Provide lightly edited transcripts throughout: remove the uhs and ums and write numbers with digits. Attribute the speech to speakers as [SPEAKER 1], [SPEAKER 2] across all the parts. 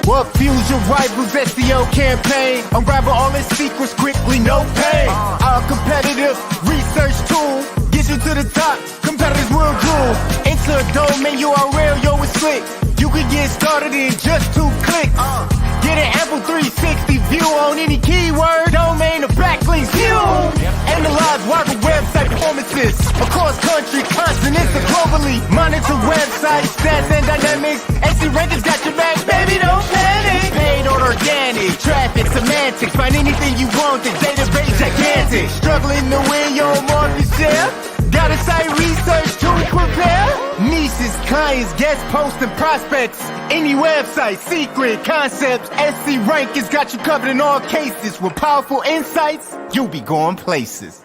[SPEAKER 1] What fuels your rival's SEO campaign? Unravel all its secrets quickly, no pain. Our competitive research tool gets you to the top. Competitors will drool. Enter a domain URL, yo, it's slick. You can get started in just 2 clicks. Get an ample 360 view on any keyword, domain, or backlinks view. Analyze rival website performances across country, continents, and globally. Monitor website stats and dynamics. SE Rankings got your back, baby, don't panic. Paid or organic, traffic, semantics. Find anything you want, the database gigantic. Struggling to win your market share? Got a site research to prepare? Niches, clients, guest posts, and prospects. Any website, secret, concepts. SC Rankings got you covered in all cases. With powerful insights, you'll be going places.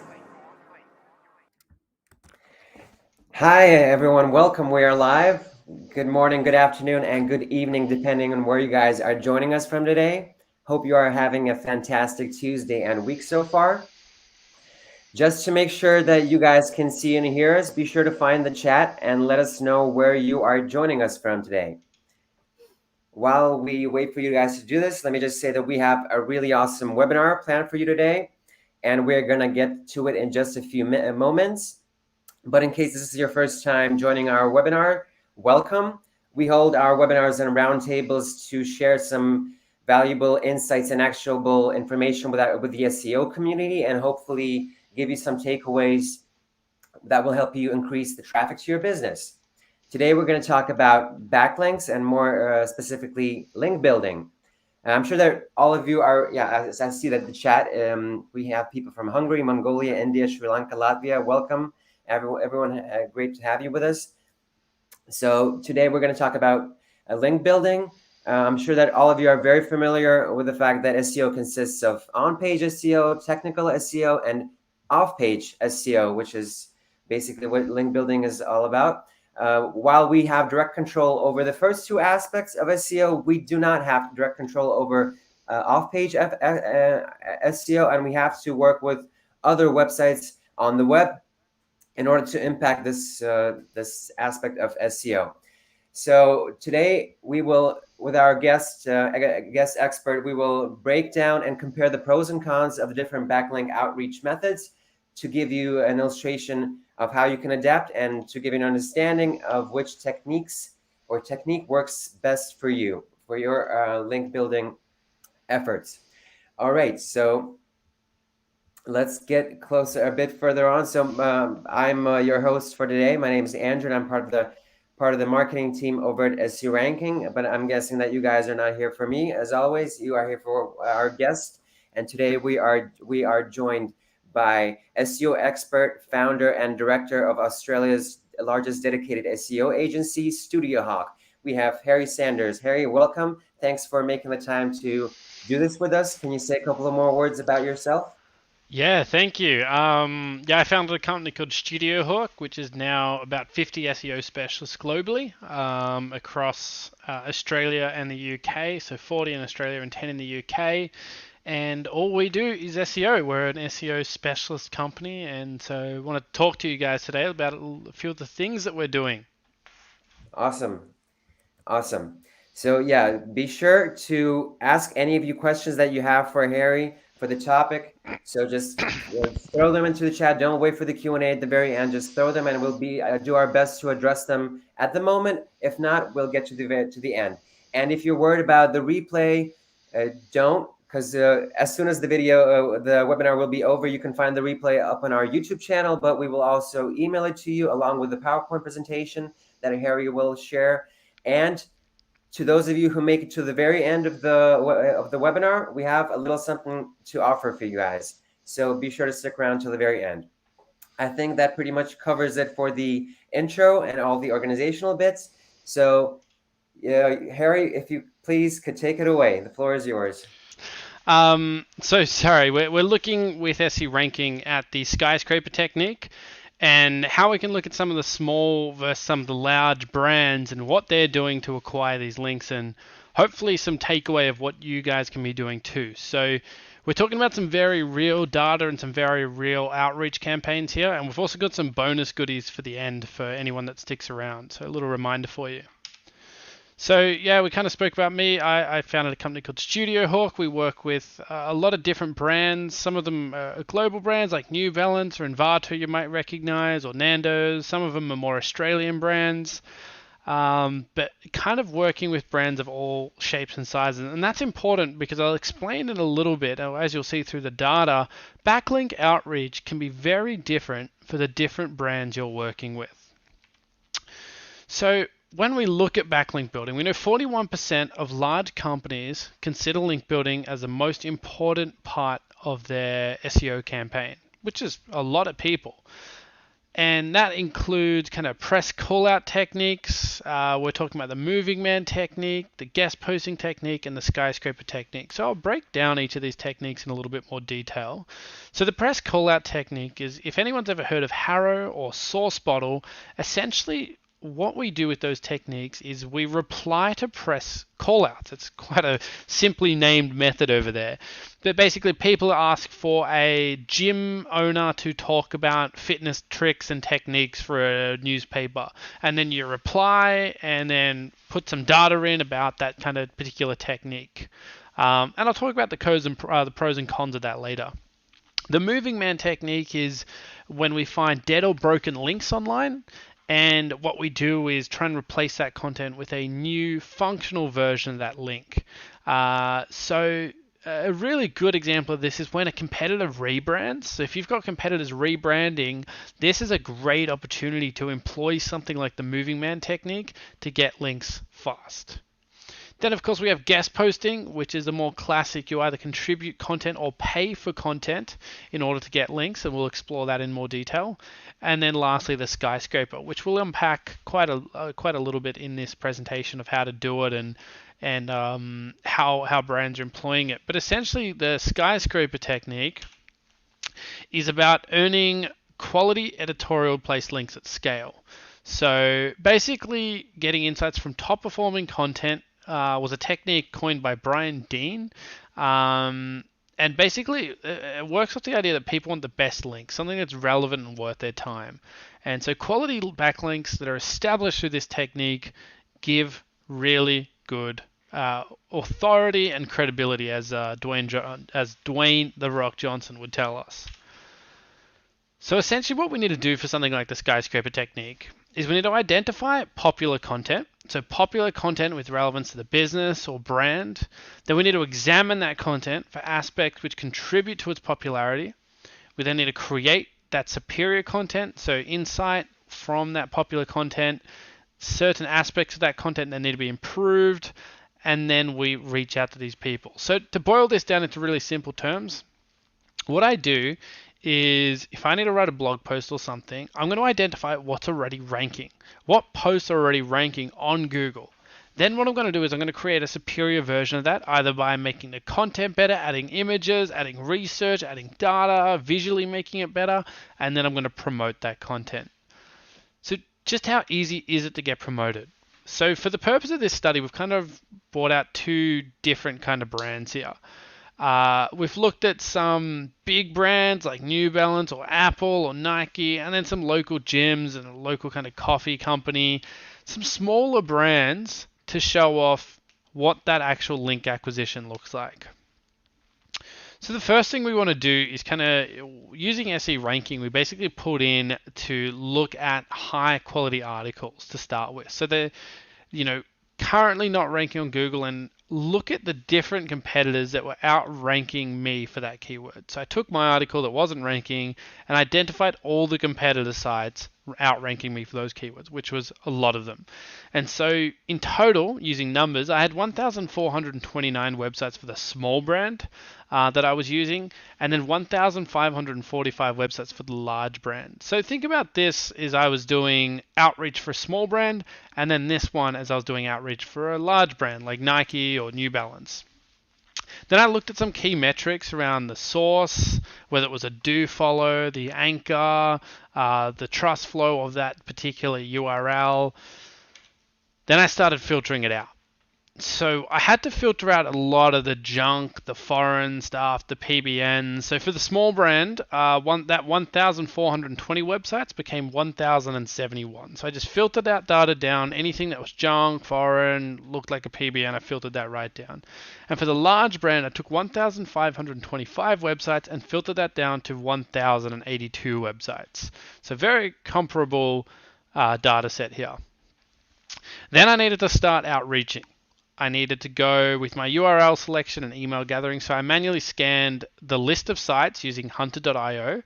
[SPEAKER 2] Hi, everyone. Welcome. We are live. Good morning, good afternoon, and good evening, depending on where you guys are joining us from today. Hope you are having a fantastic Tuesday and week so far. Just to make sure that you guys can see and hear us, be sure to find the chat and let us know where you are joining us from today. While we wait for you guys to do this, let me just say that we have a really awesome webinar planned for you today, and we're going to get to it in just a few moments. But in case this is your first time joining our webinar, welcome. We hold our webinars and roundtables to share some valuable insights and actionable information with the SEO community, and hopefully give you some takeaways that will help you increase the traffic to your business. Today, we're going to talk about backlinks and more specifically link building. And I'm sure that all of you are, as I see that the chat, we have people from Hungary, Mongolia, India, Sri Lanka, Latvia. Welcome, everyone. Great to have you with us. So today, we're going to talk about link building. I'm sure that all of you are very familiar with the fact that SEO consists of on-page SEO, technical SEO, and off-page SEO, which is basically what link building is all about. While we have direct control over the first 2 aspects of SEO, we do not have direct control over off-page SEO, and we have to work with other websites on the web in order to impact this aspect of SEO. So today we will, with our guest expert, we will break down and compare the pros and cons of the different backlink outreach methods to give you an illustration of how you can adapt and to give you an understanding of which technique works best for you, for your link building efforts. All right, so let's get closer a bit further on. So I'm your host for today. My name is Andrew, and I'm part of the marketing team over at SEO Ranking, but I'm guessing that you guys are not here for me. As always, you are here for our guest, and today we are joined by SEO expert, founder, and director of Australia's largest dedicated SEO agency, Studio Hawk. We have Harry Sanders. Harry, welcome. Thanks for making the time to do this with us. Can you say a couple of more words about yourself?
[SPEAKER 3] Yeah, thank you. I founded a company called Studio Hawk, which is now about 50 SEO specialists globally across Australia and the UK. So 40 in Australia and 10 in the UK. And all we do is SEO. We're an SEO specialist company. And so I want to talk to you guys today about a few of the things that we're doing.
[SPEAKER 2] Awesome. So yeah, be sure to ask any of you questions that you have for Harry for the topic. So just throw them into the chat. Don't wait for the Q&A at the very end. Just throw them, and we'll do our best to address them at the moment. If not, we'll get to the end. And if you're worried about the replay, don't, because as soon as the webinar will be over, you can find the replay up on our YouTube channel. But we will also email it to you along with the PowerPoint presentation that Harry will share. And to those of you who make it to the very end of the webinar, we have a little something to offer for you guys. So be sure to stick around till the very end. I think that pretty much covers it for the intro and all the organizational bits. So Harry, if you please could take it away. The floor is yours.
[SPEAKER 3] So sorry, we're looking with SE Ranking at the Skyscraper Technique and how we can look at some of the small versus some of the large brands and what they're doing to acquire these links, and hopefully some takeaway of what you guys can be doing too. So we're talking about some very real data and some very real outreach campaigns here, and we've also got some bonus goodies for the end for anyone that sticks around. So a little reminder for you. So yeah, we kind of spoke about me. I founded a company called Studio Hawk. We work with a lot of different brands. Some of them are global brands like New Balance or Envato you might recognize, or Nando's. Some of them are more Australian brands. But kind of working with brands of all shapes and sizes. And that's important because I'll explain it a little bit. As you'll see through the data, backlink outreach can be very different for the different brands you're working with. So when we look at backlink building, we know 41% of large companies consider link building as the most important part of their SEO campaign, which is a lot of people. And that includes kind of press call-out techniques. We're talking about the moving man technique, the guest posting technique, and the skyscraper technique. So I'll break down each of these techniques in a little bit more detail. So the press call-out technique is, if anyone's ever heard of Harrow or Source Bottle, essentially what we do with those techniques is we reply to press callouts. It's quite a simply named method over there. But basically people ask for a gym owner to talk about fitness tricks and techniques for a newspaper. And then you reply and then put some data in about that kind of particular technique. And I'll talk about the pros and cons of that later. The moving man technique is when we find dead or broken links online. And what we do is try and replace that content with a new functional version of that link. So a really good example of this is when a competitor rebrands. So if you've got competitors rebranding, this is a great opportunity to employ something like the moving man technique to get links fast. Then, of course, we have guest posting, which is a more classic. You either contribute content or pay for content in order to get links, and we'll explore that in more detail. And then lastly, the skyscraper, which we'll unpack quite a little bit in this presentation of how to do it and how brands are employing it. But essentially, the skyscraper technique is about earning quality editorial placed links at scale. So basically, getting insights from top performing content was a technique coined by Brian Dean. And basically, it works off the idea that people want the best link, something that's relevant and worth their time. And so quality backlinks that are established through this technique give really good authority and credibility, as Dwayne "The Rock" Johnson would tell us. So essentially what we need to do for something like the skyscraper technique is we need to identify popular content. So popular content with relevance to the business or brand. Then we need to examine that content for aspects which contribute to its popularity. We then need to create that superior content. So insight from that popular content, certain aspects of that content that need to be improved, and then we reach out to these people. So to boil this down into really simple terms, what I do is if I need to write a blog post or something, I'm going to identify what's already ranking. What posts are already ranking on Google. Then what I'm going to do is I'm going to create a superior version of that, either by making the content better, adding images, adding research, adding data, visually making it better, and then I'm going to promote that content. So just how easy is it to get promoted? So for the purpose of this study, we've kind of brought out two different kind of brands here. We've looked at some big brands like New Balance or Apple or Nike, and then some local gyms and a local kind of coffee company, some smaller brands to show off what that actual link acquisition looks like. So the first thing we want to do is kind of using SE ranking, we basically put in to look at high quality articles to start with. So they're, currently not ranking on Google, and look at the different competitors that were outranking me for that keyword. So I took my article that wasn't ranking and identified all the competitor sites outranking me for those keywords, which was a lot of them. And so in total, using numbers, I had 1,429 websites for the small brand that I was using, and then 1,545 websites for the large brand. So think about this as I was doing outreach for a small brand, and then this one as I was doing outreach for a large brand like Nike or New Balance. Then I looked at some key metrics around the source, whether it was a do follow, the anchor, the trust flow of that particular URL. Then I started filtering it out. So I had to filter out a lot of the junk, the foreign stuff, the PBNs. So for the small brand, that 1,420 websites became 1,071. So I just filtered that data down. Anything that was junk, foreign, looked like a PBN, I filtered that right down. And for the large brand, I took 1,525 websites and filtered that down to 1,082 websites. So very comparable data set here. Then I needed to start outreaching. I needed to go with my URL selection and email gathering. So I manually scanned the list of sites using hunter.io.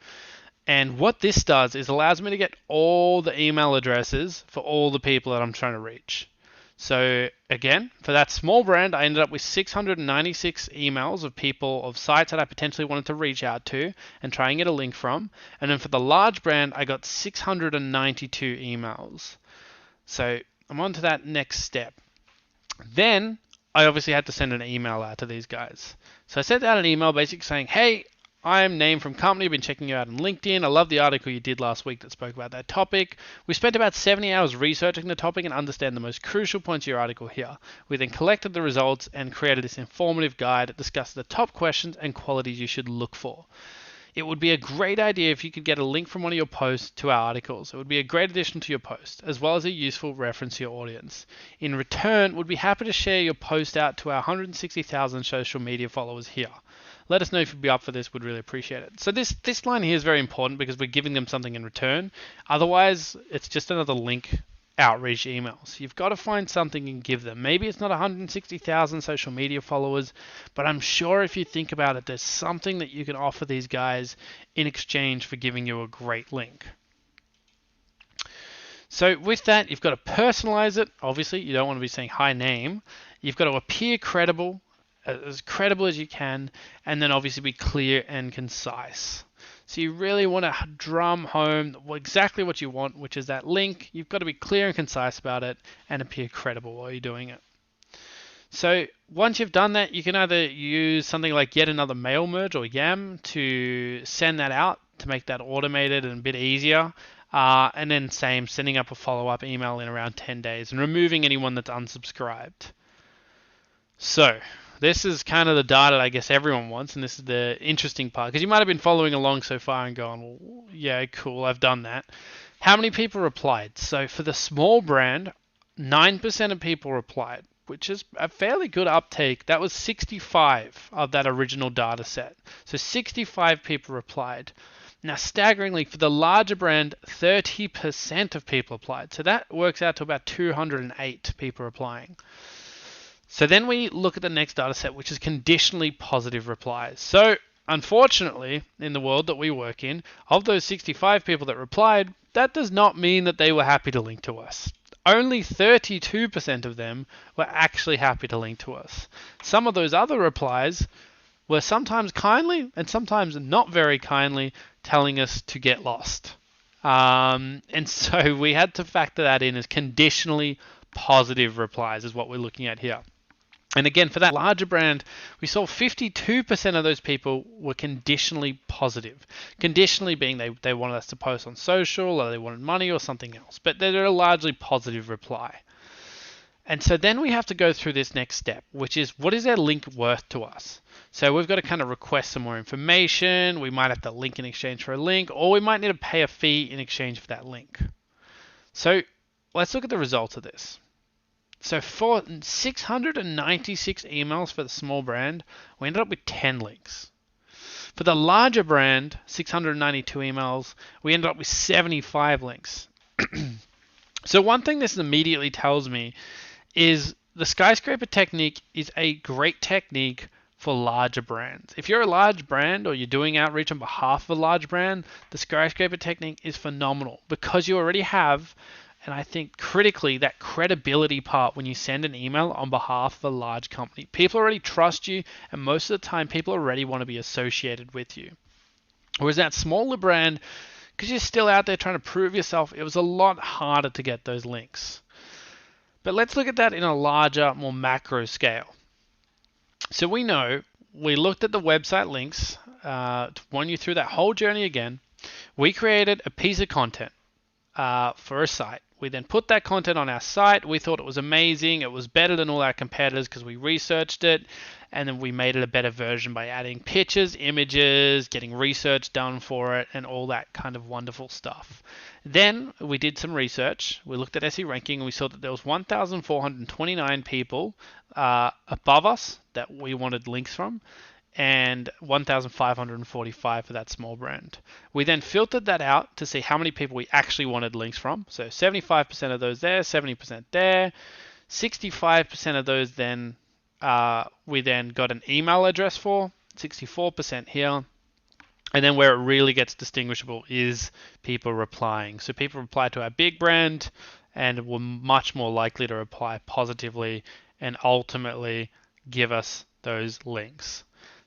[SPEAKER 3] And what this does is allows me to get all the email addresses for all the people that I'm trying to reach. So again, for that small brand, I ended up with 696 emails of people, of sites that I potentially wanted to reach out to and try and get a link from. And then for the large brand, I got 692 emails. So I'm on to that next step. Then I obviously had to send an email out to these guys. So I sent out an email basically saying, hey, I'm Naeem from company. I've been checking you out on LinkedIn. I love the article you did last week that spoke about that topic. We spent about 70 hours researching the topic and understand the most crucial points of your article here. We then collected the results and created this informative guide that discusses the top questions and qualities you should look for. It would be a great idea if you could get a link from one of your posts to our articles. It would be a great addition to your post, as well as a useful reference to your audience. In return, we'd be happy to share your post out to our 160,000 social media followers here. Let us know if you'd be up for this. We'd really appreciate it. So this line here is very important because we're giving them something in return. Otherwise, it's just another link outreach emails. You've got to find something and give them. Maybe it's not 160,000 social media followers, but I'm sure if you think about it, there's something that you can offer these guys in exchange for giving you a great link. So with that, you've got to personalize it. Obviously, you don't want to be saying hi Naeem. You've got to appear credible, as credible as you can, and then obviously be clear and concise. So you really want to drum home exactly what you want, which is that link. You've got to be clear and concise about it and appear credible while you're doing it. So once you've done that, you can either use something like Yet Another Mail Merge or YAM to send that out to make that automated and a bit easier. And then sending up a follow-up email in around 10 days and removing anyone that's unsubscribed. So this is kind of the data I guess everyone wants, and this is the interesting part, because you might have been following along so far and going, well, yeah, cool, I've done that. How many people replied? So for the small brand, 9% of people replied, which is a fairly good uptake. That was 65 of that original data set. So 65 people replied. Now, staggeringly, for the larger brand, 30% of people applied. So that works out to about 208 people replying. So then we look at the next data set, which is conditionally positive replies. So unfortunately, in the world that we work in, of those 65 people that replied, that does not mean that they were happy to link to us. Only 32% of them were actually happy to link to us. Some of those other replies were sometimes kindly and sometimes not very kindly telling us to get lost. And so we had to factor that in as conditionally positive replies is what we're looking at here. And again, for that larger brand, we saw 52% of those people were conditionally positive. Conditionally being they wanted us to post on social, or they wanted money or something else. But they're a largely positive reply. And so then we have to go through this next step, which is what is their link worth to us? So we've got to kind of request some more information. We might have to link in exchange for a link, or we might need to pay a fee in exchange for that link. So let's look at the results of this. So for 696 emails for the small brand, we ended up with 10 links. For the larger brand, 692 emails, we ended up with 75 links. So one thing this immediately tells me is the Skyscraper Technique is a great technique for larger brands. If you're a large brand or you're doing outreach on behalf of a large brand, the Skyscraper Technique is phenomenal because you already have, and I think critically, that credibility part when you send an email on behalf of a large company. People already trust you, and most of the time people already want to be associated with you. Whereas that smaller brand, because you're still out there trying to prove yourself, it was a lot harder to get those links. But let's look at that in a larger, more macro scale. So we looked at the website links to run you through that whole journey again. We created a piece of content for a site. We then put that content on our site. We thought it was amazing. It was better than all our competitors because we researched it, and then we made it a better version by adding pictures, images, getting research done for it, and all that kind of wonderful stuff. Then we did some research. We looked at SE ranking, and we saw that there was 1,429 people above us that we wanted links from, and 1,545 for that small brand. We then filtered that out to see how many people we actually wanted links from. So 75% of those there, 70% there, 65% of those then we then got an email address for, 64% here. And then where it really gets distinguishable is people replying. So people reply to our big brand and were much more likely to reply positively and ultimately give us those links.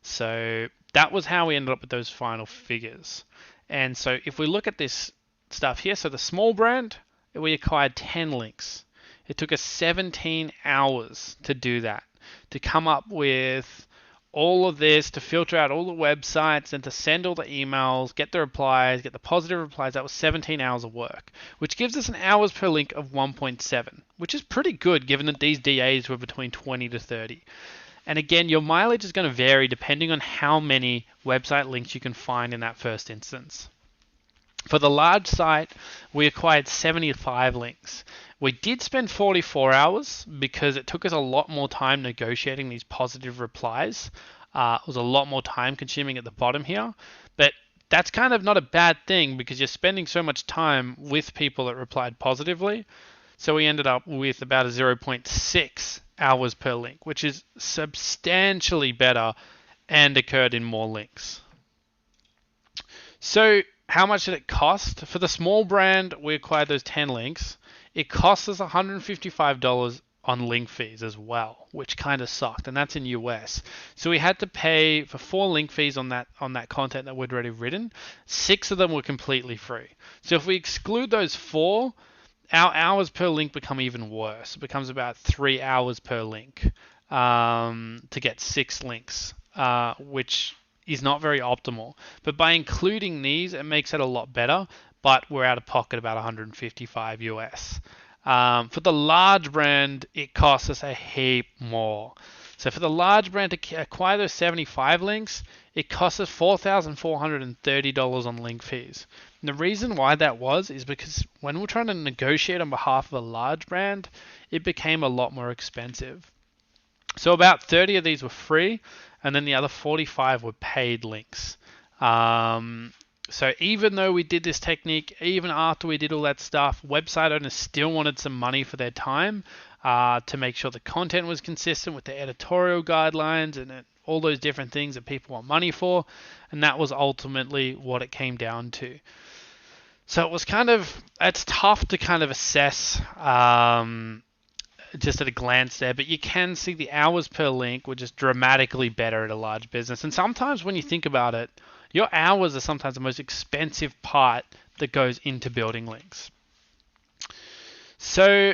[SPEAKER 3] So that was how we ended up with those final figures. And so if we look at this stuff here, so the small brand, we acquired 10 links. It took us 17 hours to do that, to come up with all of this, to filter out all the websites and to send all the emails, get the replies, get the positive replies. That was 17 hours of work, which gives us an hours per link of 1.7, which is pretty good given that these DAs were between 20 to 30. And again, your mileage is going to vary depending on how many website links you can find in that first instance. For the large site, we acquired 75 links. We did spend 44 hours because it took us a lot more time negotiating these positive replies. It was a lot more time consuming at the bottom here, but that's kind of not a bad thing because you're spending so much time with people that replied positively. So we ended up with about a 0.6 hours per link, which is substantially better and occurred in more links. So how much did it cost? For the small brand, we acquired those 10 links. It cost us $155 on link fees as well, which kind of sucked, and that's in US. So we had to pay for 4 link fees on that content that we'd already written. 6 of them were completely free. So if we exclude those 4, our hours per link become even worse. It becomes about 3 hours per link to get 6 links, which is not very optimal. But by including these, it makes it a lot better, but we're out of pocket about 155 US. For the large brand, it costs us a heap more. So for the large brand to acquire those 75 links, it costs us $4,430 on link fees. And the reason why that was is because when we're trying to negotiate on behalf of a large brand, it became a lot more expensive. So about 30 of these were free, and then the other 45 were paid links. So even though we did this technique, even after we did all that stuff, website owners still wanted some money for their time to make sure the content was consistent with the editorial guidelines and all those different things that people want money for. And that was ultimately what it came down to. So it was it's tough to kind of assess just at a glance there, but you can see the hours per link were just dramatically better at a large business. And sometimes when you think about it, your hours are sometimes the most expensive part that goes into building links. So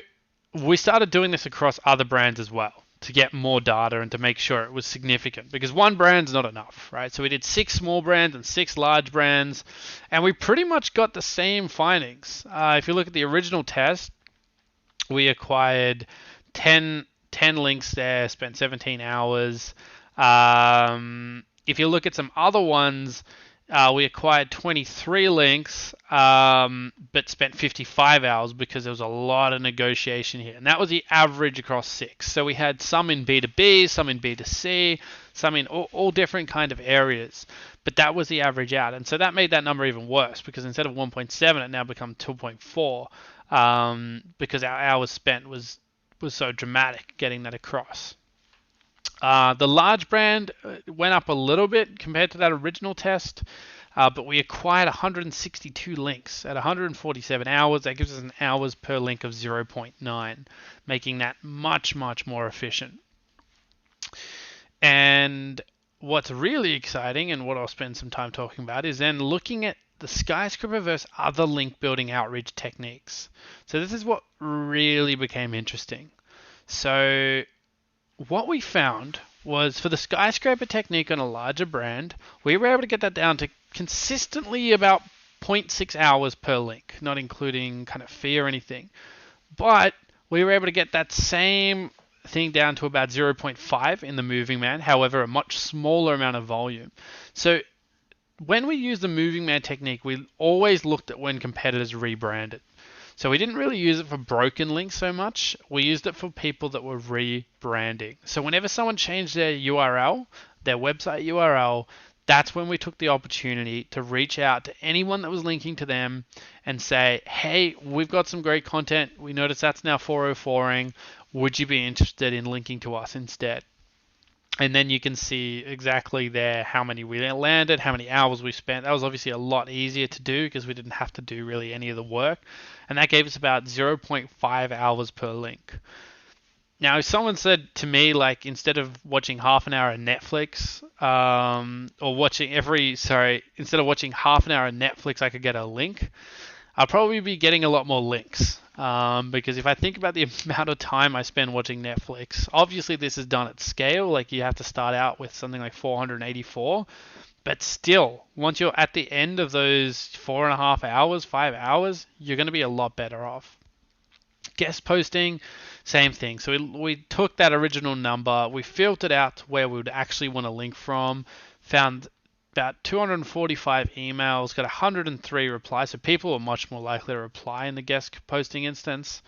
[SPEAKER 3] we started doing this across other brands as well to get more data and to make sure it was significant, because one brand's not enough, right? So we did 6 small brands and 6 large brands, and we pretty much got the same findings. If you look at the original test, we acquired 10 links there, spent 17 hours. If you look at some other ones, we acquired 23 links, but spent 55 hours because there was a lot of negotiation here. And that was the average across 6. So we had some in B2B, some in B2C, some in all different kind of areas. But that was the average out. And so that made that number even worse because instead of 1.7, it now become 2.4 because our hours spent was so dramatic getting that across. The large brand went up a little bit compared to that original test, but we acquired 162 links at 147 hours. That gives us an hours per link of 0.9, making that much, much more efficient. And what's really exciting, and what I'll spend some time talking about, is then looking at the Skyscraper versus other link building outreach techniques. So this is what really became interesting. So what we found was for the Skyscraper technique on a larger brand, we were able to get that down to consistently about 0.6 hours per link, not including kind of fee or anything. But we were able to get that same thing down to about 0.5 in the moving man, however, a much smaller amount of volume. So when we use the moving man technique, we always looked at when competitors rebranded. So we didn't really use it for broken links so much. We used it for people that were rebranding. So whenever someone changed their URL, their website URL, that's when we took the opportunity to reach out to anyone that was linking to them and say, hey, we've got some great content. We noticed that's now 404ing. Would you be interested in linking to us instead? And then you can see exactly there how many we landed, how many hours we spent. That was obviously a lot easier to do because we didn't have to do really any of the work. And that gave us about 0.5 hours per link. Now, if someone said to me, like, instead of watching half an hour of Netflix, instead of watching half an hour of Netflix, I could get a link, I'll probably be getting a lot more links. Because if I think about the amount of time I spend watching Netflix, obviously this is done at scale. Like you have to start out with something like 484, but still, once you're at the end of those 4.5 hours, 5 hours, you're going to be a lot better off. Guest posting, same thing. So we took that original number, we filtered out where we would actually want to link from, found about 245 emails, got 103 replies. So people were much more likely to reply in the guest posting instance.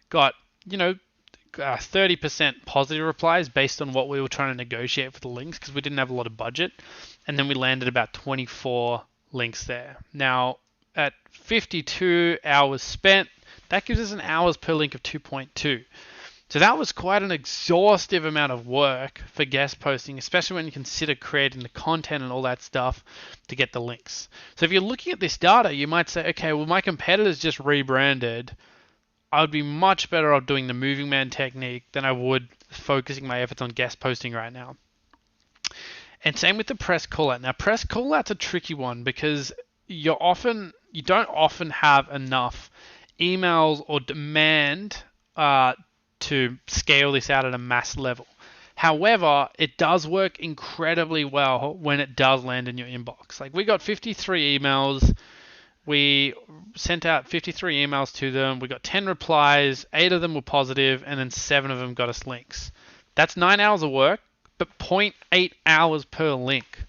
[SPEAKER 3] Got, 30% positive replies based on what we were trying to negotiate for the links because we didn't have a lot of budget. And then we landed about 24 links there. Now, at 52 hours spent, that gives us an hours per link of 2.2. So that was quite an exhaustive amount of work for guest posting, especially when you consider creating the content and all that stuff to get the links. So if you're looking at this data, you might say, okay, well, my competitors just rebranded. I would be much better off doing the moving man technique than I would focusing my efforts on guest posting right now. And same with the press call out. Now, press call out's a tricky one because you don't often have enough emails or demand to scale this out at a mass level. However, it does work incredibly well when it does land in your inbox. Like we got 53 emails. We sent out 53 emails to them. We got 10 replies. 8 of them were positive, and then 7 of them got us links. That's 9 hours of work, but 0.8 hours per link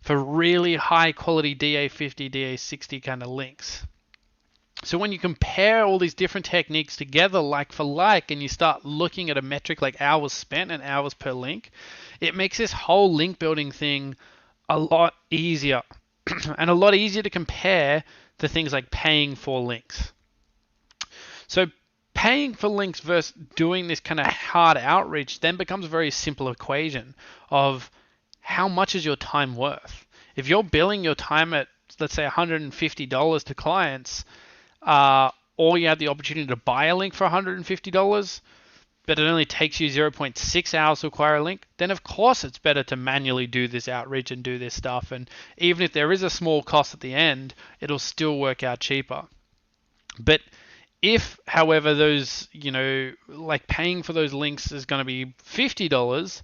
[SPEAKER 3] for really high quality DA50, DA60 kind of links. So when you compare all these different techniques together like for like and you start looking at a metric like hours spent and hours per link, it makes this whole link building thing a lot easier and a lot easier to compare to things like paying for links. So paying for links versus doing this kind of hard outreach then becomes a very simple equation of how much is your time worth. If you're billing your time at, let's say, $150 to clients, or you have the opportunity to buy a link for $150, but it only takes you 0.6 hours to acquire a link, then of course it's better to manually do this outreach and do this stuff. And even if there is a small cost at the end, it'll still work out cheaper. But if, however, those, like paying for those links is going to be $50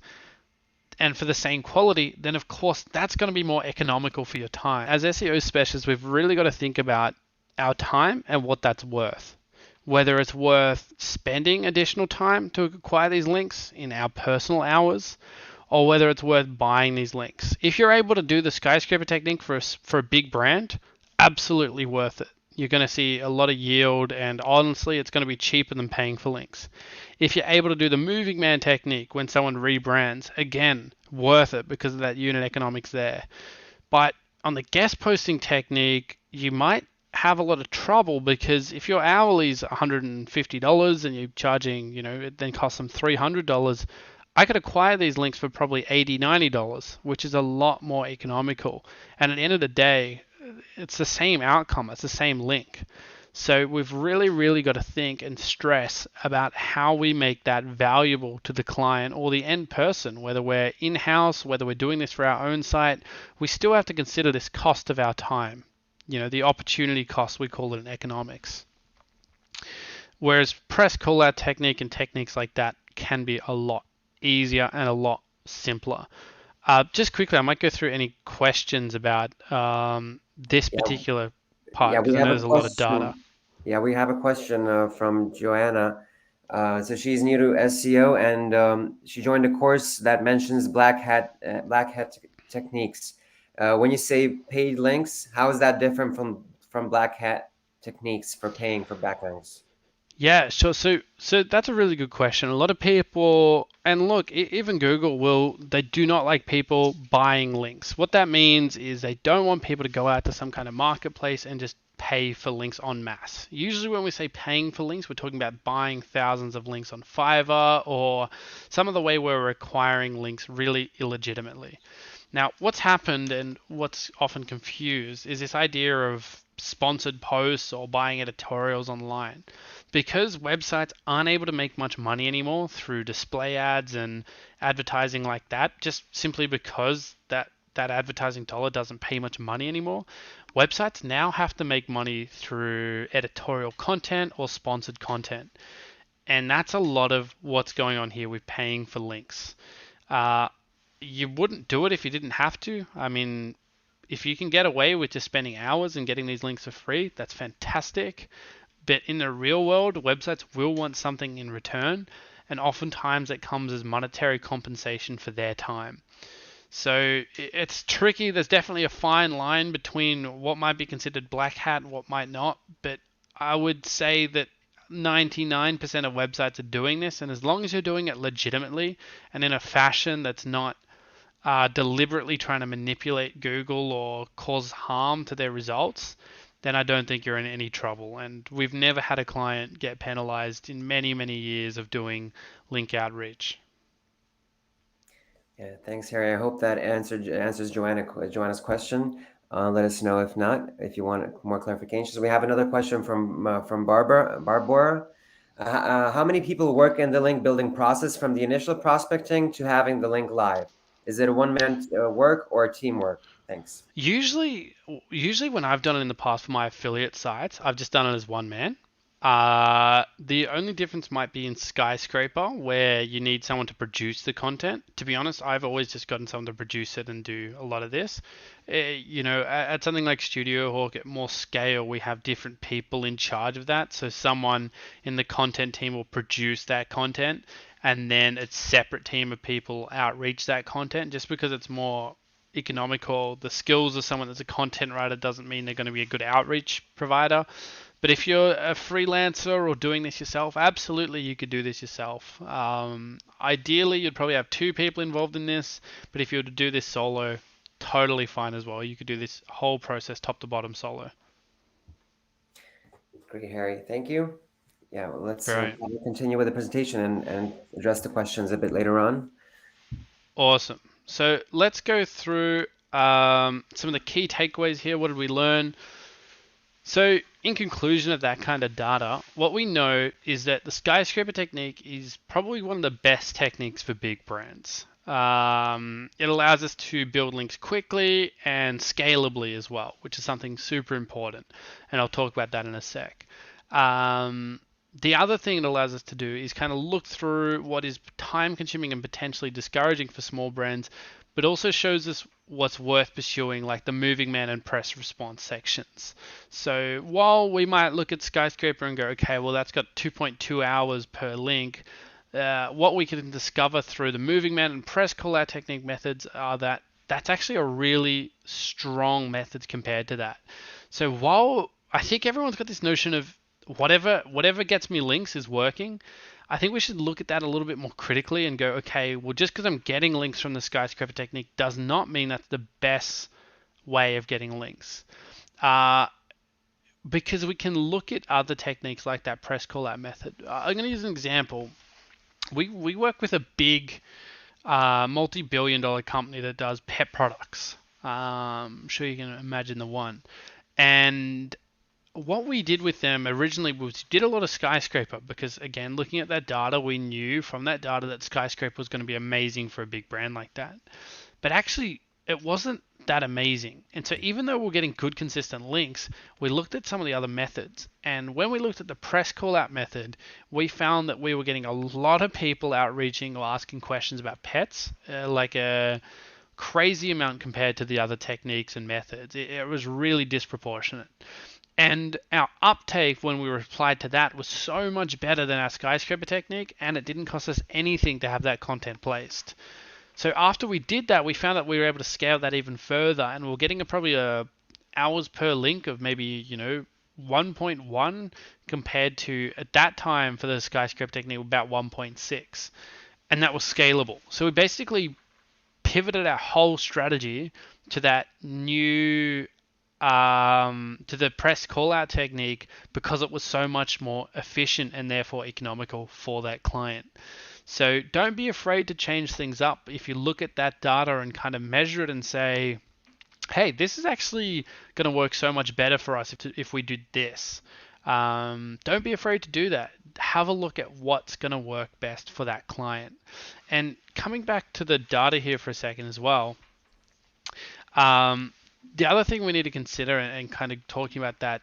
[SPEAKER 3] and for the same quality, then of course that's going to be more economical for your time. As SEO specialists, we've really got to think about our time and what that's worth. Whether it's worth spending additional time to acquire these links in our personal hours, or whether it's worth buying these links. If you're able to do the Skyscraper technique for a big brand, absolutely worth it. You're going to see a lot of yield, and honestly, it's going to be cheaper than paying for links. If you're able to do the moving man technique when someone rebrands, again, worth it because of that unit economics there. But on the guest posting technique, you might have a lot of trouble because if your hourly is $150 and you're charging, it then costs them $300, I could acquire these links for probably $80, $90, which is a lot more economical. And at the end of the day, it's the same outcome, it's the same link. So we've really, really got to think and stress about how we make that valuable to the client or the end person, whether we're in-house, whether we're doing this for our own site, we still have to consider this cost of our time. The opportunity cost, we call it in economics. Whereas press call out technique and techniques like that can be a lot easier and a lot simpler. Just quickly, I might go through any questions about this particular part because I know there's a lot of data.
[SPEAKER 2] Yeah, we have a question from Joanna. So she's new to SEO, and she joined a course that mentions black hat techniques. When you say paid links, how is that different from black hat techniques for paying for backlinks?
[SPEAKER 3] Yeah, sure. So that's a really good question. A lot of people, and look, even Google they do not like people buying links. What that means is they don't want people to go out to some kind of marketplace and just pay for links en masse. Usually when we say paying for links, we're talking about buying thousands of links on Fiverr or some of the way we're acquiring links really illegitimately. Now, what's happened and what's often confused is this idea of sponsored posts or buying editorials online. Because websites aren't able to make much money anymore through display ads and advertising like that, just simply because that advertising dollar doesn't pay much money anymore, websites now have to make money through editorial content or sponsored content. And that's a lot of what's going on here with paying for links. Uh, you wouldn't do it if you didn't have to. I mean, if you can get away with just spending hours and getting these links for free, that's fantastic. But in the real world, websites will want something in return, and oftentimes it comes as monetary compensation for their time. So it's tricky. There's definitely a fine line between what might be considered black hat and what might not. But I would say that 99% of websites are doing this, and as long as you're doing it legitimately and in a fashion that's not deliberately trying to manipulate Google or cause harm to their results, then I don't think you're in any trouble. And we've never had a client get penalized in many, many years of doing link outreach.
[SPEAKER 2] Yeah, thanks, Harry. I hope that answers Joanna's question. Let us know if not, if you want more clarifications. We have another question from Barbara. How many people work in the link building process from the initial prospecting to having the link live? Is it a one-man work or a teamwork? Thanks.
[SPEAKER 3] Usually, usually when I've done it in the past for my affiliate sites, I've just done it as one man. The only difference might be in Skyscraper, where you need someone to produce the content. To be honest, I've always just gotten someone to produce it and do a lot of this. At something like Studio Hawk, at more scale, we have different people in charge of that. So someone in the content team will produce that content, and then a separate team of people outreach that content, just because it's more economical. The skills of someone that's a content writer doesn't mean they're going to be a good outreach provider. But if you're a freelancer or doing this yourself, absolutely you could do this yourself. Ideally, you'd probably have two people involved in this, but if you were to do this solo, totally fine as well. You could do this whole process top to bottom solo.
[SPEAKER 2] Great, Harry. Thank you. Yeah, well, let's
[SPEAKER 3] Right.
[SPEAKER 2] continue with the presentation and address the questions a bit later on.
[SPEAKER 3] Awesome. So let's go through some of the key takeaways here. What did we learn? So in conclusion of that kind of data, what we know is that the Skyscraper technique is probably one of the best techniques for big brands. It allows us to build links quickly and scalably as well, which is something super important. And I'll talk about that in a sec. The other thing it allows us to do is kind of look through what is time consuming and potentially discouraging for small brands, but also shows us what's worth pursuing, like the moving man and press response sections. So while we might look at Skyscraper and go, okay, well, that's got 2.2 hours per link, what we can discover through the moving man and press call out technique methods are that that's actually a really strong method compared to that. So while I think everyone's got this notion of whatever gets me links is working, I think we should look at that a little bit more critically and go, okay, well, just because I'm getting links from the Skyscraper technique does not mean that's the best way of getting links. Because we can look at other techniques like that press call out method. I'm going to use an example. We work with a big multi-billion dollar company that does pet products. I'm sure you can imagine the one. And what we did with them originally was did a lot of Skyscraper because, again, looking at that data, we knew from that data that Skyscraper was going to be amazing for a big brand like that. But actually, it wasn't that amazing. And so even though we're getting good, consistent links, we looked at some of the other methods. And when we looked at the press call out method, we found that we were getting a lot of people outreaching or asking questions about pets, like a crazy amount compared to the other techniques and methods. It was really disproportionate. And our uptake when we replied to that was so much better than our skyscraper technique, and it didn't cost us anything to have that content placed. So after we did that, we found that we were able to scale that even further, and we were getting probably a hours per link of maybe 1.1 compared to at that time for the skyscraper technique about 1.6, and that was scalable. So we basically pivoted our whole strategy to that new to the press call out technique because it was so much more efficient and therefore economical for that client. So don't be afraid to change things up. If you look at that data and kind of measure it and say, hey, this is actually going to work so much better for us if we do this. Don't be afraid to do that. Have a look at what's going to work best for that client. And coming back to the data here for a second as well, the other thing we need to consider and kind of talking about that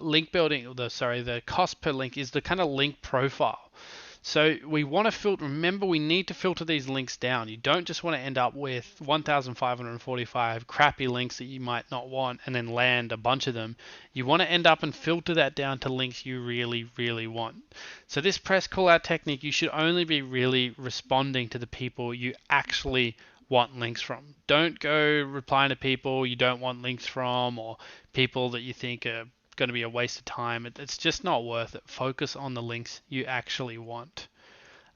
[SPEAKER 3] link building, the cost per link is the kind of link profile. So we want to filter, remember we need to filter these links down. You don't just want to end up with 1,545 crappy links that you might not want and then land a bunch of them. You want to end up and filter that down to links you really, really want. So this press call out technique, you should only be really responding to the people you actually want links from. Don't go replying to people you don't want links from or people that you think are going to be a waste of time. It's just not worth it. Focus on the links you actually want.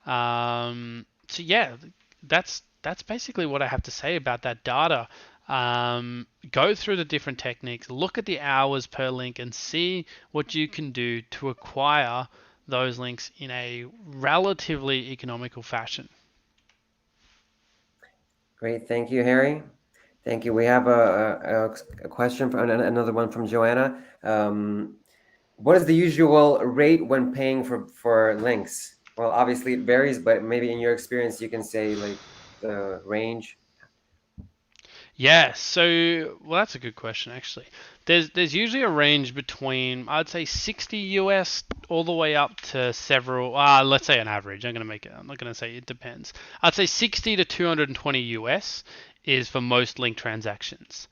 [SPEAKER 3] So yeah, that's basically what I have to say about that data. Go through the different techniques, look at the hours per link and see what you can do to acquire those links in a relatively economical fashion.
[SPEAKER 2] Great, thank you, Harry. Thank you. We have a question from another one from Joanna. What is the usual rate when paying for links? Well, obviously it varies, but maybe in your experience you can say like the range.
[SPEAKER 3] Yeah, so well, that's a good question actually. There's usually a range between I'd say 60 US all the way up to several. Let's say an average. I'm not gonna say it depends. I'd say 60 to 220 US is for most link transactions.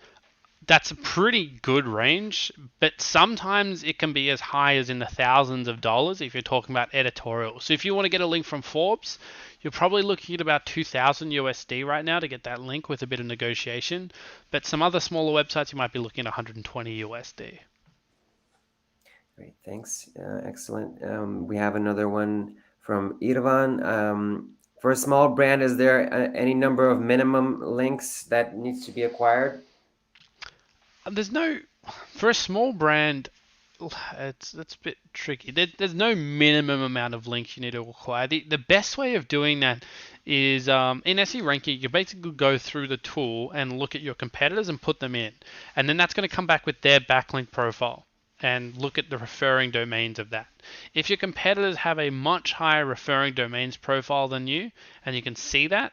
[SPEAKER 3] That's a pretty good range, but sometimes it can be as high as in the thousands of dollars if you're talking about editorial. So if you want to get a link from Forbes, you're probably looking at about 2,000 USD right now to get that link with a bit of negotiation. But some other smaller websites, you might be looking at 120 USD.
[SPEAKER 2] Great, thanks. Excellent. We have another one from Irvan. For a small brand, is there any number of minimum links that needs to be acquired?
[SPEAKER 3] There's no, for a small brand, it's a bit tricky. There's no minimum amount of links you need to acquire. The best way of doing that is in SE ranking, you basically go through the tool and look at your competitors and put them in. And then that's going to come back with their backlink profile and look at the referring domains of that. If your competitors have a much higher referring domains profile than you, and you can see that,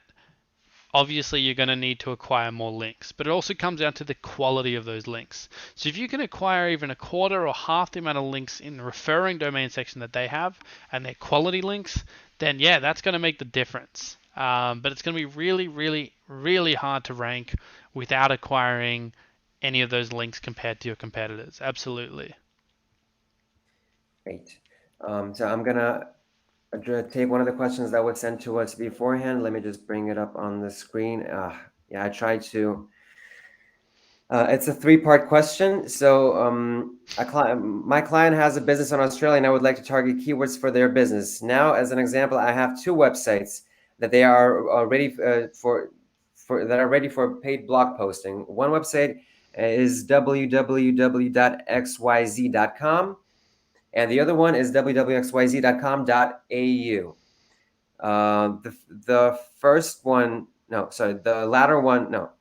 [SPEAKER 3] obviously you're going to need to acquire more links, but it also comes down to the quality of those links. So if you can acquire even a quarter or half the amount of links in the referring domain section that they have and their quality links, then yeah, that's going to make the difference. But it's going to be really, really, really hard to rank without acquiring any of those links compared to your competitors. Absolutely.
[SPEAKER 2] Great. So I'm going to take one of the questions that was sent to us beforehand. Let me just bring it up on the screen. Yeah, I tried to. It's a three-part question. So my client has a business in Australia, and I would like to target keywords for their business. Now, as an example, I have two websites that they are ready for paid blog posting. One website is www.xyz.com. And the other one is www.xyz.com.au. The first one, no, sorry, the latter one, no,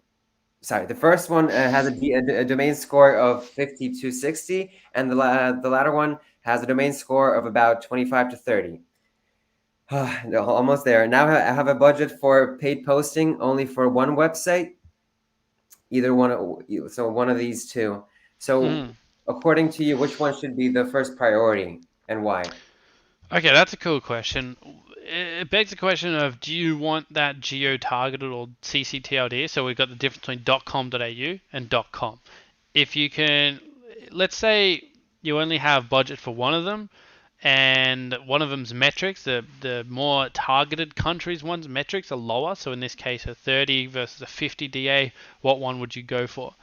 [SPEAKER 2] sorry, the first one has a domain score of 50 to 60, and the latter one has a domain score of about 25 to 30. Almost there. Now I have a budget for paid posting only for one website, either one, so one of these two. So according to you, which one should be the first priority and why?
[SPEAKER 3] Okay, that's a cool question. It begs the question of, do you want that geo-targeted or CCTLD? So we've got the difference between .com.au and .com. If you can, let's say you only have budget for one of them, and one of them's metrics, the more targeted countries one's metrics are lower. So in this case, a 30 versus a 50 DA, what one would you go for?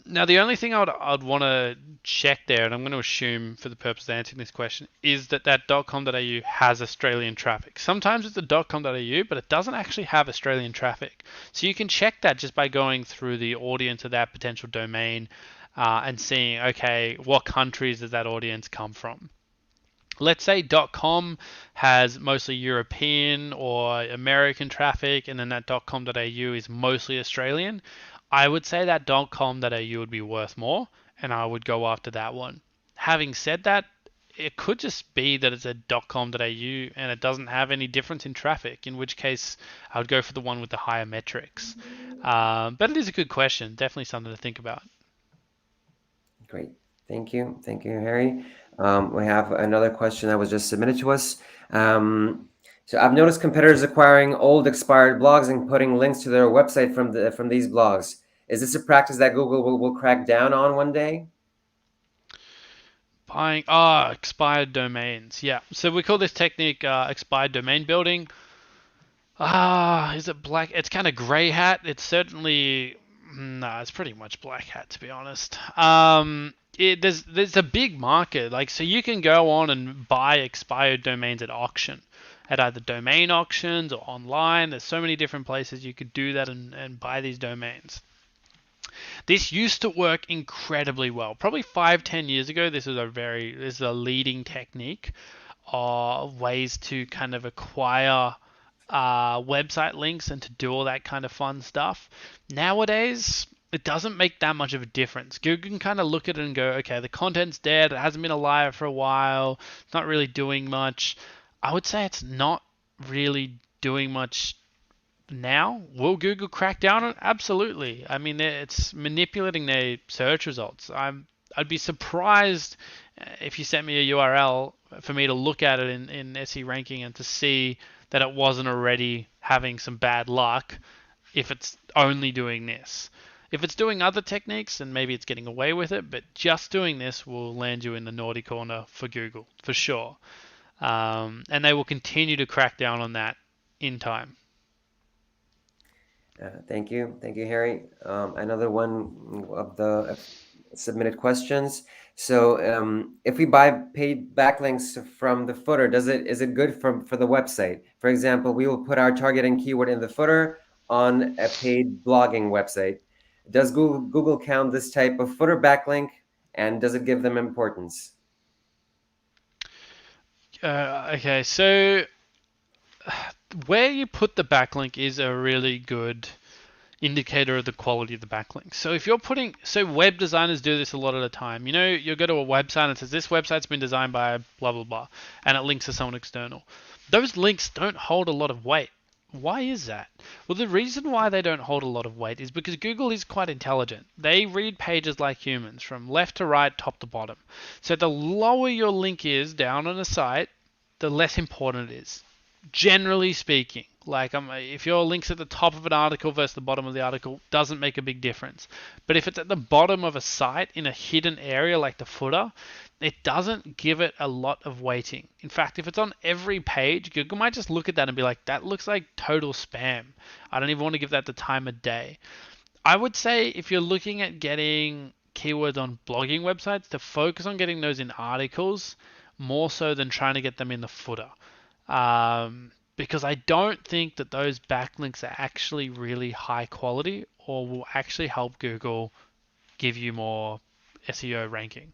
[SPEAKER 3] Now, the only thing I'd want to check there, and I'm going to assume for the purpose of answering this question, is that .com.au has Australian traffic. Sometimes it's a .com.au, but it doesn't actually have Australian traffic. So you can check that just by going through the audience of that potential domain and seeing, okay, what countries does that audience come from? Let's say .com has mostly European or American traffic, and then that .com.au is mostly Australian. I would say that .com.au would be worth more, and I would go after that one. Having said that, it could just be that it's a .com.au and it doesn't have any difference in traffic, in which case I would go for the one with the higher metrics. But it is a good question, definitely something to think about.
[SPEAKER 2] Great. Thank you, Harry. We have another question that was just submitted to us. So I've noticed competitors acquiring old expired blogs and putting links to their website from these blogs. Is this a practice that Google will crack down on one day?
[SPEAKER 3] Buying expired domains. Yeah. So we call this technique expired domain building. Is it black? It's kind of gray hat. It's certainly it's pretty much black hat, to be honest. There's a big market, like, so you can go on and buy expired domains at auction, at either domain auctions or online. There's so many different places you could do that and buy these domains. This used to work incredibly well. Probably 5-10 years ago, this is a leading technique of ways to kind of acquire website links and to do all that kind of fun stuff. Nowadays, it doesn't make that much of a difference. Google can kind of look at it and go, okay, the content's dead. It hasn't been alive for a while. It's not really doing much. I would say it's not really doing much now. Will Google crack down on it? Absolutely. I mean, it's manipulating their search results. I'd be surprised if you sent me a URL for me to look at it in SE ranking and to see that it wasn't already having some bad luck if it's only doing this. If it's doing other techniques, then maybe it's getting away with it, but just doing this will land you in the naughty corner for Google, for sure. And they will continue to crack down on that in time.
[SPEAKER 2] Thank you, Harry. Another one of the submitted questions. So if we buy paid backlinks from the footer, is it good for the website? For example, we will put our targeting keyword in the footer on a paid blogging website. Does Google count this type of footer backlink, and does it give them importance?
[SPEAKER 3] Okay, so where you put the backlink is a really good indicator of the quality of the backlink. So if you're web designers do this a lot of the time. You know, you'll go to a website and it says this website's been designed by blah blah blah, and it links to someone external. Those links don't hold a lot of weight. Why is that? Well, the reason why they don't hold a lot of weight is because Google is quite intelligent. They read pages like humans, from left to right, top to bottom. So the lower your link is down on a site, the less important it is. Generally speaking, like if your link's at the top of an article versus the bottom of the article, doesn't make a big difference. But if it's at the bottom of a site in a hidden area like the footer, it doesn't give it a lot of weighting. In fact, if it's on every page, Google might just look at that and be like, that looks like total spam. I don't even want to give that the time of day. I would say if you're looking at getting keywords on blogging websites, to focus on getting those in articles more so than trying to get them in the footer. Because I don't think that those backlinks are actually really high quality or will actually help Google give you more SEO ranking.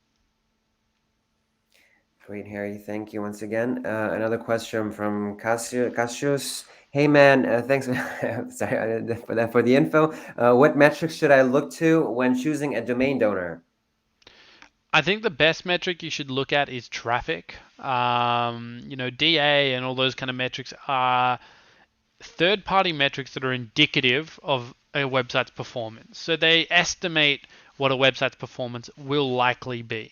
[SPEAKER 2] Great, Harry. Thank you once again. Another question from Cassius. Hey, man, thanks sorry for the info. What metrics should I look to when choosing a domain donor?
[SPEAKER 3] I think the best metric you should look at is traffic. DA and all those kind of metrics are third-party metrics that are indicative of a website's performance. So they estimate what a website's performance will likely be.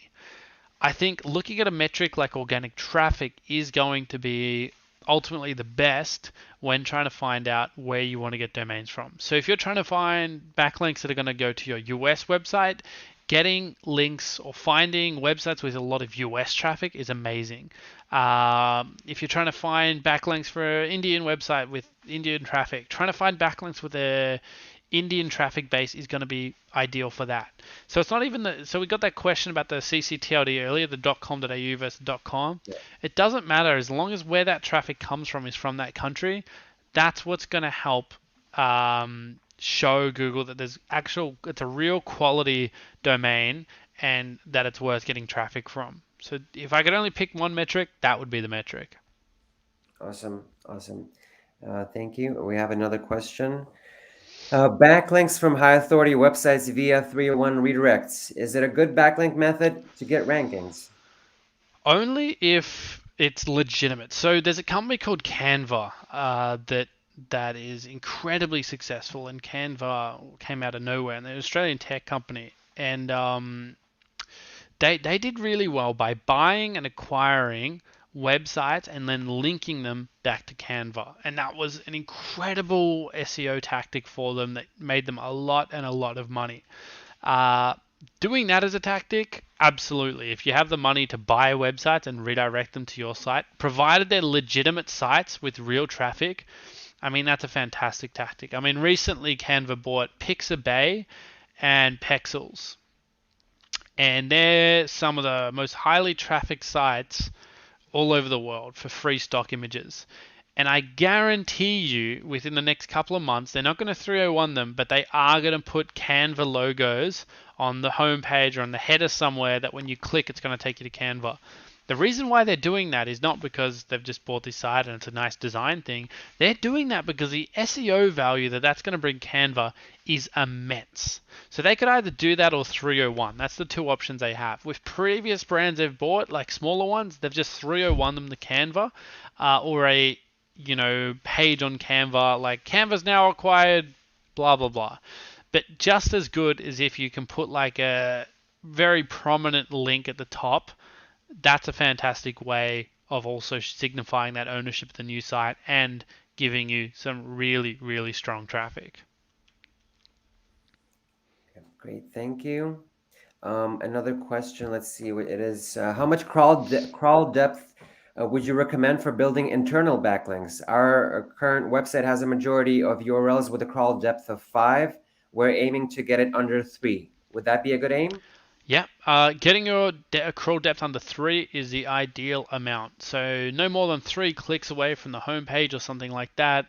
[SPEAKER 3] I think looking at a metric like organic traffic is going to be ultimately the best when trying to find out where you want to get domains from. So if you're trying to find backlinks that are going to go to your US website, getting links or finding websites with a lot of US traffic is amazing. If you're trying to find backlinks for an Indian website with Indian traffic, trying to find backlinks with a Indian traffic base is going to be ideal for that. So it's not even so we got that question about the CCTLD earlier, the .com.au versus .com.
[SPEAKER 2] Yeah.
[SPEAKER 3] It doesn't matter as long as where that traffic comes from is from that country. That's what's going to help show Google that it's a real quality domain and that it's worth getting traffic from. So if I could only pick one metric, that would be the metric.
[SPEAKER 2] Awesome. Thank you. We have another question. Backlinks from high authority websites via 301 redirects. Is it a good backlink method to get rankings?
[SPEAKER 3] Only if it's legitimate. So there's a company called Canva that is incredibly successful, and Canva came out of nowhere, and they're an Australian tech company, and they did really well by buying and acquiring websites and then linking them back to Canva. And that was an incredible SEO tactic for them that made them a lot of money. Doing that as a tactic, absolutely. If you have the money to buy websites and redirect them to your site, provided they're legitimate sites with real traffic, I mean, that's a fantastic tactic. I mean, recently Canva bought Pixabay and Pexels, and they're some of the most highly trafficked sites all over the world for free stock images. And I guarantee you within the next couple of months, they're not going to 301 them, but they are going to put Canva logos on the homepage or on the header somewhere that when you click, it's going to take you to Canva. The reason why they're doing that is not because they've just bought this site and it's a nice design thing. They're doing that because the SEO value that's going to bring Canva is immense. So they could either do that or 301. That's the two options they have. With previous brands they've bought, like smaller ones, they've just 301 them to Canva or a page on Canva, like Canva's now acquired, blah, blah, blah. But just as good as if you can put like a very prominent link at the top. That's a fantastic way of also signifying that ownership of the new site and giving you some really, really strong traffic.
[SPEAKER 2] Okay, great, thank you. Another question, let's see what it is. How much crawl depth would you recommend for building internal backlinks? Our current website has a majority of URLs with a crawl depth of 5. We're aiming to get it under 3. Would that be a good aim?
[SPEAKER 3] Yeah, getting your crawl depth under 3 is the ideal amount. So no more than 3 clicks away from the home page or something like that.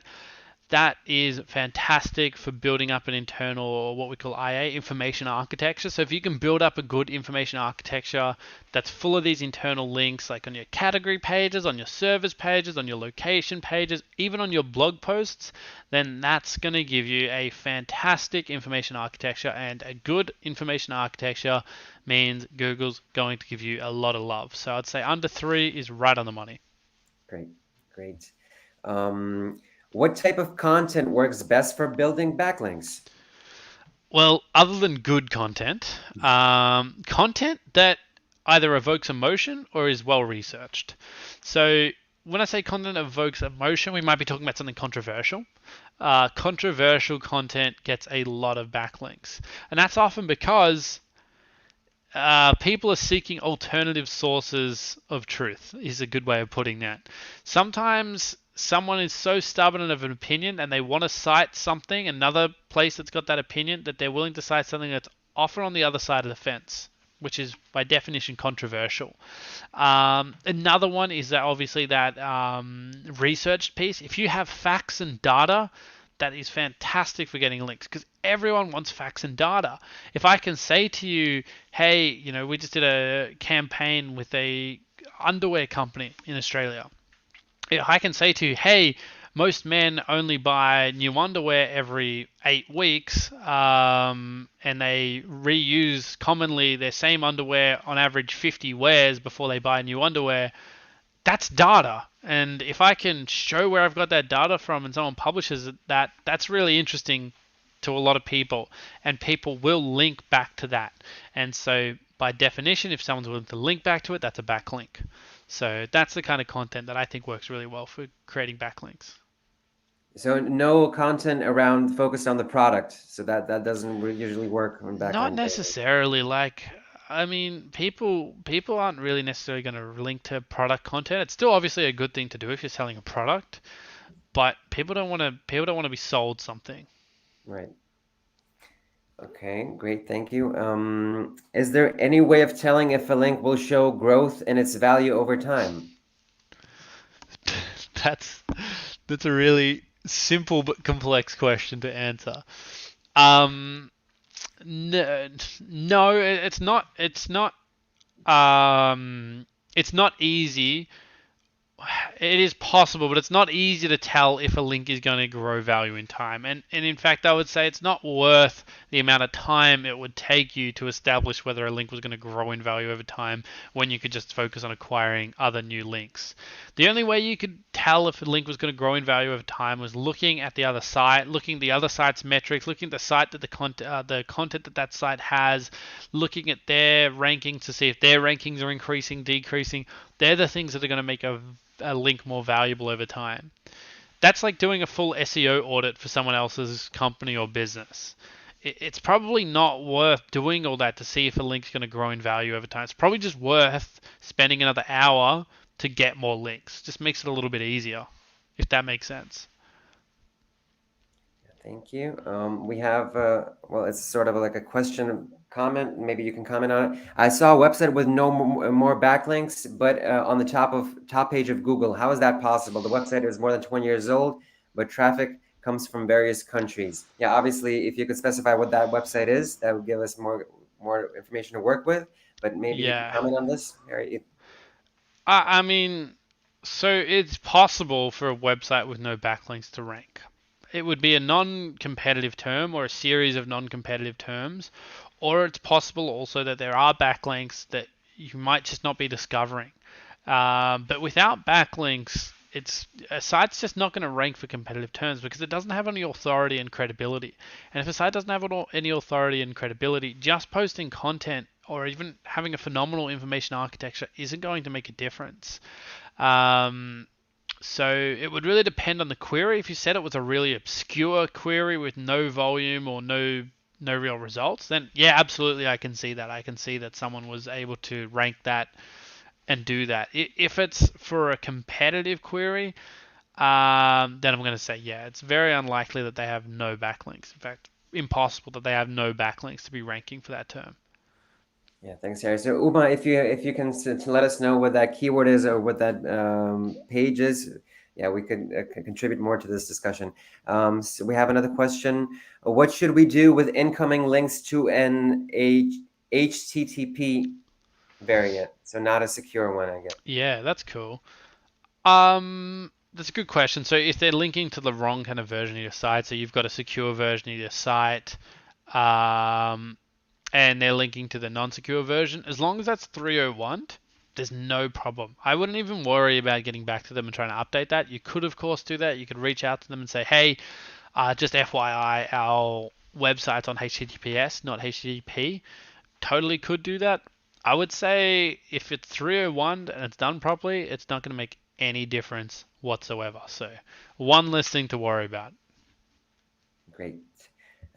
[SPEAKER 3] That is fantastic for building up an internal, or what we call IA, information architecture. So if you can build up a good information architecture that's full of these internal links, like on your category pages, on your service pages, on your location pages, even on your blog posts, then that's going to give you a fantastic information architecture. And a good information architecture means Google's going to give you a lot of love. So I'd say under 3 is right on the money.
[SPEAKER 2] Great. What type of content works best for building backlinks?
[SPEAKER 3] Well, other than good content, content that either evokes emotion or is well researched. So when I say content evokes emotion, we might be talking about something controversial. Controversial content gets a lot of backlinks. And that's often because people are seeking alternative sources of truth, is a good way of putting that. Sometimes someone is so stubborn of an opinion and they want to cite something, another place that's got that opinion, that they're willing to cite something that's often on the other side of the fence, which is by definition controversial. Another one is that obviously that research piece. If you have facts and data, that is fantastic for getting links because everyone wants facts and data. If I can say to you, hey, we just did a campaign with a underwear company in Australia. I can say to you, hey, most men only buy new underwear every 8 weeks, and they reuse commonly their same underwear on average 50 wears before they buy new underwear. That's data. And if I can show where I've got that data from and someone publishes that, that's really interesting to a lot of people, and people will link back to that. And so by definition, if someone's willing to link back to it, that's a backlink. So that's the kind of content that I think works really well for creating backlinks.
[SPEAKER 2] So no content around focused on the product. So that doesn't usually work on
[SPEAKER 3] Not
[SPEAKER 2] backlink.
[SPEAKER 3] necessarily. Like, I mean, people aren't really necessarily going to link to product content. It's still obviously a good thing to do if you're selling a product, but people don't want to be sold something.
[SPEAKER 2] Right. Okay, great. Thank you. Is there any way of telling if a link will show growth in its value over time?
[SPEAKER 3] That's that's a really simple but complex question to answer. Um, no, no, it's not. It's not easy. It is possible, but it's not easy to tell if a link is going to grow value in time. And in fact, I would say it's not worth the amount of time it would take you to establish whether a link was going to grow in value over time when you could just focus on acquiring other new links. The only way you could tell if a link was going to grow in value over time was looking at the other site, looking at the other site's metrics, looking at the site that the content that that site has, looking at their rankings to see if their rankings are increasing, decreasing. They're the things that are going to make a link more valuable over time. That's like doing a full SEO audit for someone else's company or business. It's probably not worth doing all that to see if a link's going to grow in value over time. It's probably just worth spending another hour to get more links. Just makes it a little bit easier, if that makes sense.
[SPEAKER 2] Thank you. We have, well, it's sort of like a question comment. Maybe you can comment on it. I saw a website with no more backlinks, but on the top page of Google. How is that possible? The website is more than 20 years old, but traffic comes from various countries. Yeah, obviously, if you could specify what that website is, that would give us more information to work with. But maybe you could
[SPEAKER 3] Yeah.
[SPEAKER 2] comment on this, Harry.
[SPEAKER 3] I mean, so it's possible for a website with no backlinks to rank. It would be a non-competitive term or a series of non-competitive terms, or it's possible also that there are backlinks that you might just not be discovering. But without backlinks, it's a site's just not going to rank for competitive terms because it doesn't have any authority and credibility. And if a site doesn't have any authority and credibility, just posting content or even having a phenomenal information architecture isn't going to make a difference. Um, so it would really depend on the query. If you said it was a really obscure query with no volume or no real results, then yeah, absolutely, I can see that. I can see that someone was able to rank that and do that. If it's for a competitive query, then I'm going to say yeah, it's very unlikely that they have no backlinks. In fact, impossible that they have no backlinks to be ranking for that term.
[SPEAKER 2] Yeah, thanks, Harry. So Uma, if you can to let us know what that keyword is or what that page is, yeah, we could contribute more to this discussion. So we have another question. What should we do with incoming links to an HTTP variant? So not a secure one, I guess.
[SPEAKER 3] Yeah, that's cool. That's a good question. So if they're linking to the wrong kind of version of your site, so you've got a secure version of your site, um, and they're linking to the non-secure version, as long as that's 301, there's no problem. I wouldn't even worry about getting back to them and trying to update that. You could, of course, do that. You could reach out to them and say, hey, just FYI, our website's on HTTPS, not HTTP. Totally could do that. I would say if it's 301 and it's done properly, it's not going to make any difference whatsoever. So one less thing to worry about.
[SPEAKER 2] Great.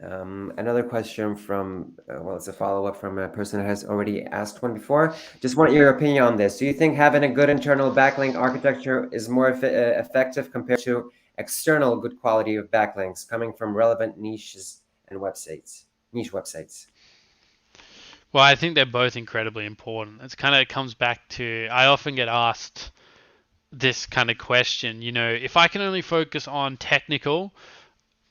[SPEAKER 2] Another question from, well, it's a follow-up from a person who has already asked one before. Just want your opinion on this. Do you think having a good internal backlink architecture is more effective compared to external good quality of backlinks coming from relevant niches and niche websites?
[SPEAKER 3] Well, I think they're both incredibly important. It's kind of comes back to I often get asked this kind of question. If I can only focus on technical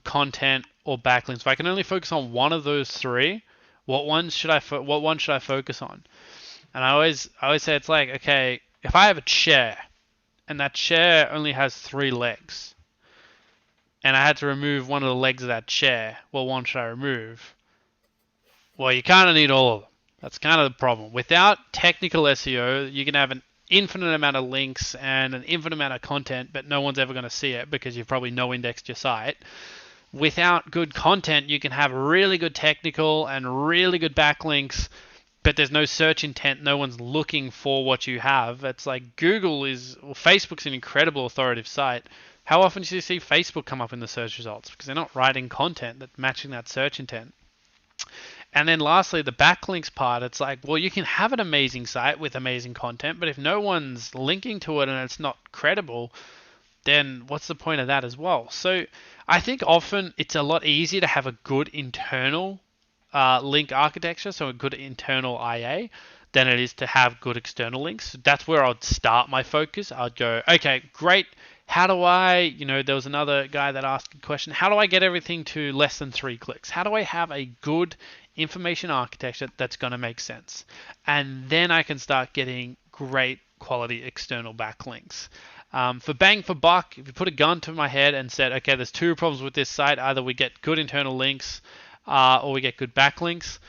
[SPEAKER 3] content or backlinks, if I can only focus on one of those three, what one should I focus on? And I always say it's like, okay, if I have a chair and that chair only has three legs, and I had to remove one of the legs of that chair, what one should I remove? Well, you kind of need all of them. That's kind of the problem. Without technical SEO, you can have an infinite amount of links and an infinite amount of content, but no one's ever going to see it because you've probably no indexed your site. Without good content, you can have really good technical and really good backlinks, but there's no search intent. No one's looking for what you have. It's like Facebook's an incredible authoritative site. How often do you see Facebook come up in the search results? Because they're not writing content that's matching that search intent. And then lastly, the backlinks part, it's like, well, you can have an amazing site with amazing content, but if no one's linking to it and it's not credible, then what's the point of that as well? So I think often it's a lot easier to have a good internal link architecture, so a good internal IA, than it is to have good external links. That's where I'd start my focus. I'd go, okay, great. How do I, there was another guy that asked a question, how do I get everything to less than 3 clicks? How do I have a good information architecture that's going to make sense? And then I can start getting great quality external backlinks. For bang for buck, if you put a gun to my head and said, okay, there's 2 problems with this site, either we get good internal links or we get good backlinks,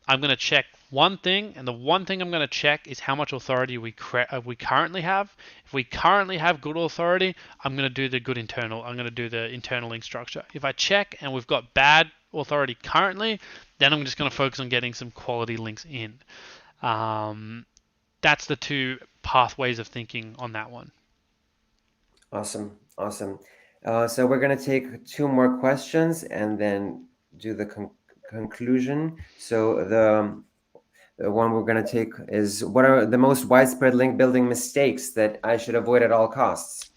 [SPEAKER 3] I'm going to check one thing, and the one thing I'm going to check is how much authority we currently have. If we currently have good authority, I'm going to do the good internal. I'm going to do the internal link structure. If I check and we've got bad authority currently, then I'm just going to focus on getting some quality links in. That's the 2 pathways of thinking on that one.
[SPEAKER 2] Awesome. So we're going to take 2 more questions and then do the conclusion. So the one we're going to take is, what are the most widespread link building mistakes that I should avoid at all costs?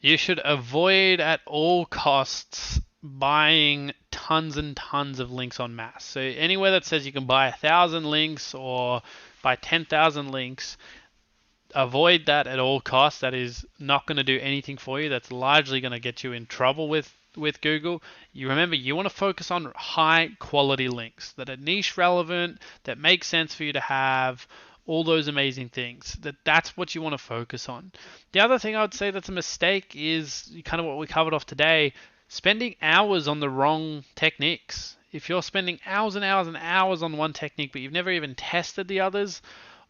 [SPEAKER 3] You should avoid at all costs buying tons and tons of links en masse. So anywhere that says you can buy 1,000 links or buy 10,000 links, avoid that at all costs. That is not going to do anything for you. That's largely going to get you in trouble with Google. You remember, you want to focus on high quality links that are niche relevant, that make sense for you to have, all those amazing things. That's what you want to focus on. The other thing I would say that's a mistake is kind of what we covered off today, spending hours on the wrong techniques. If you're spending hours and hours and hours on one technique, but you've never even tested the others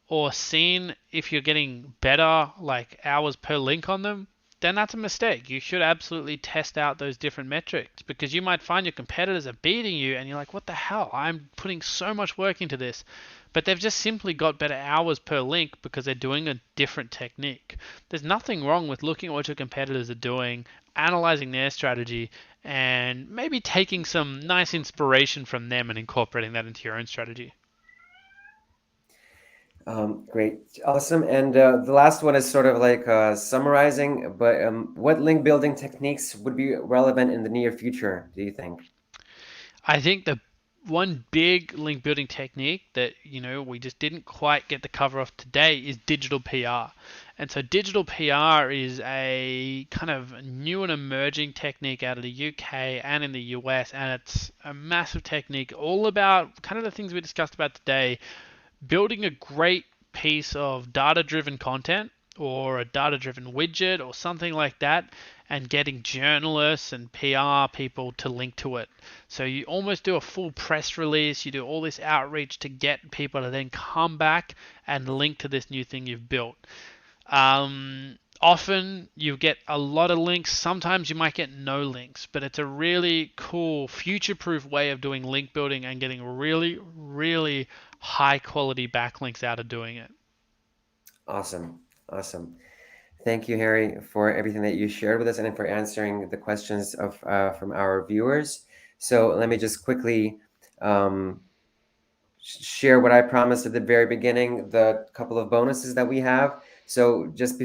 [SPEAKER 3] or seen if you're getting better, like hours per link on them, then that's a mistake. You should absolutely test out those different metrics, because you might find your competitors are beating you and you're like, what the hell? I'm putting so much work into this. But they've just simply got better hours per link because they're doing a different technique. There's nothing wrong with looking at what your competitors are doing, analyzing their strategy, and maybe taking some nice inspiration from them and incorporating that into your own strategy.
[SPEAKER 2] Great. Awesome. And the last one is sort of like summarizing, but what link building techniques would be relevant in the near future, do you think?
[SPEAKER 3] I think the one big link building technique that we just didn't quite get the cover of today is digital PR. And so digital PR is a kind of new and emerging technique out of the UK and in the US, and it's a massive technique all about kind of the things we discussed about today. Building a great piece of data-driven content or a data-driven widget or something like that, and getting journalists and PR people to link to it. So you almost do a full press release, you do all this outreach to get people to then come back and link to this new thing you've built. Often you get a lot of links, sometimes you might get no links, but it's a really cool future-proof way of doing link building and getting really, really high quality backlinks out of doing it.
[SPEAKER 2] Awesome. Thank you, Harry, for everything that you shared with us and for answering the questions of from our viewers. So let me just quickly share what I promised at the very beginning, the couple of bonuses that we have. So just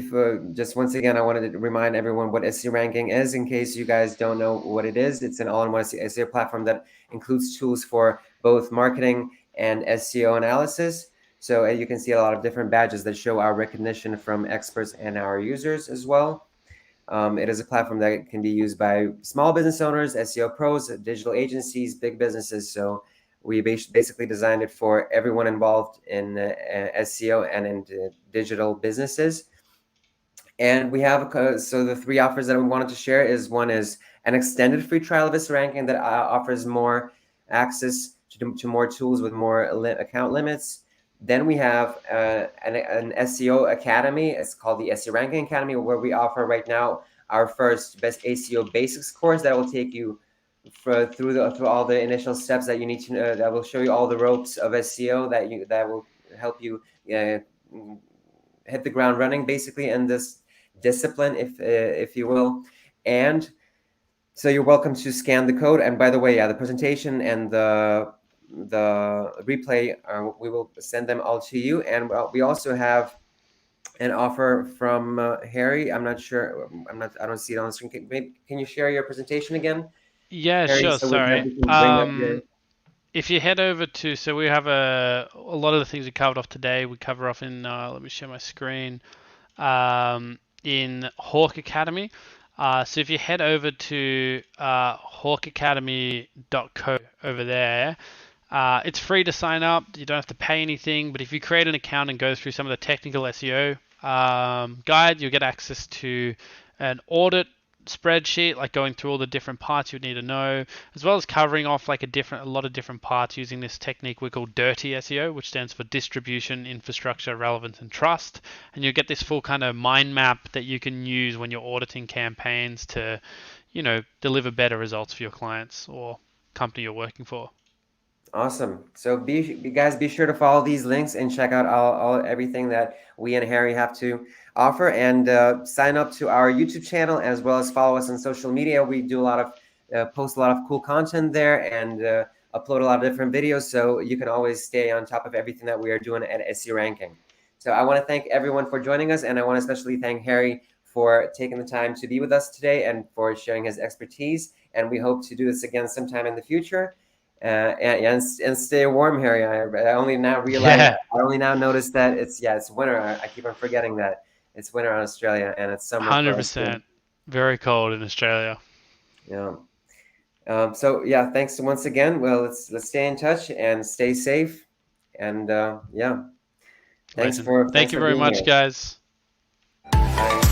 [SPEAKER 2] once again, I wanted to remind everyone what SEO ranking is, in case you guys don't know what it is. It's an all-in-one SEO platform that includes tools for both marketing and SEO analysis. So you can see a lot of different badges that show our recognition from experts and our users as well. It is a platform that can be used by small business owners, SEO pros, digital agencies, big businesses. So we basically designed it for everyone involved in SEO and in digital businesses. And we have, so the 3 offers that we wanted to share is, one is an extended free trial of SEO ranking that offers more access to more tools with more account limits. Then we have an SEO Academy. It's called the SEO Ranking Academy, where we offer right now our first Best SEO Basics course that will take you through all the initial steps that you need to know, that will show you all the ropes of SEO that will help you hit the ground running, basically, in this discipline, if you will. And so you're welcome to scan the code. And by the way, yeah, the presentation and the replay, we will send them all to you. And we also have an offer from Harry. I'm not sure. I don't see it on the screen. Can you share your presentation again,
[SPEAKER 3] Yeah,
[SPEAKER 2] Harry?
[SPEAKER 3] sure.
[SPEAKER 2] So with that,
[SPEAKER 3] Sorry.
[SPEAKER 2] we can bring up your.
[SPEAKER 3] If you head over to, so we have a lot of the things we covered off today. We cover off in. Let me share my screen. In Hawk Academy. So if you head over to hawkacademy.co over there, it's free to sign up. You don't have to pay anything. But if you create an account and go through some of the technical SEO guide, you'll get access to an audit spreadsheet, like going through all the different parts you'd need to know, as well as covering off like a lot of different parts using this technique we call dirty SEO, which stands for distribution, infrastructure, relevance, and trust. And you'll get this full kind of mind map that you can use when you're auditing campaigns to, deliver better results for your clients or company you're working for.
[SPEAKER 2] Awesome. So you guys be sure to follow these links and check out all everything that we and Harry have to offer, and sign up to our YouTube channel as well as follow us on social media. We do a lot of post a lot of cool content there, and upload a lot of different videos, so you can always stay on top of everything that we are doing at SEO Ranking. So I want to thank everyone for joining us, and I want to especially thank Harry for taking the time to be with us today and for sharing his expertise. And we hope to do this again sometime in the future. And stay warm, Harry. I only now realize.
[SPEAKER 3] Yeah,
[SPEAKER 2] I only now noticed that it's winter. I keep on forgetting that it's winter in Australia and it's summer for us here.
[SPEAKER 3] 100%. Very cold in Australia.
[SPEAKER 2] Yeah. So yeah, thanks once again. Well, let's stay in touch and stay safe. And yeah, thanks
[SPEAKER 3] Legend.
[SPEAKER 2] for
[SPEAKER 3] Thank you very
[SPEAKER 2] being
[SPEAKER 3] much,
[SPEAKER 2] here.
[SPEAKER 3] guys.
[SPEAKER 2] Bye.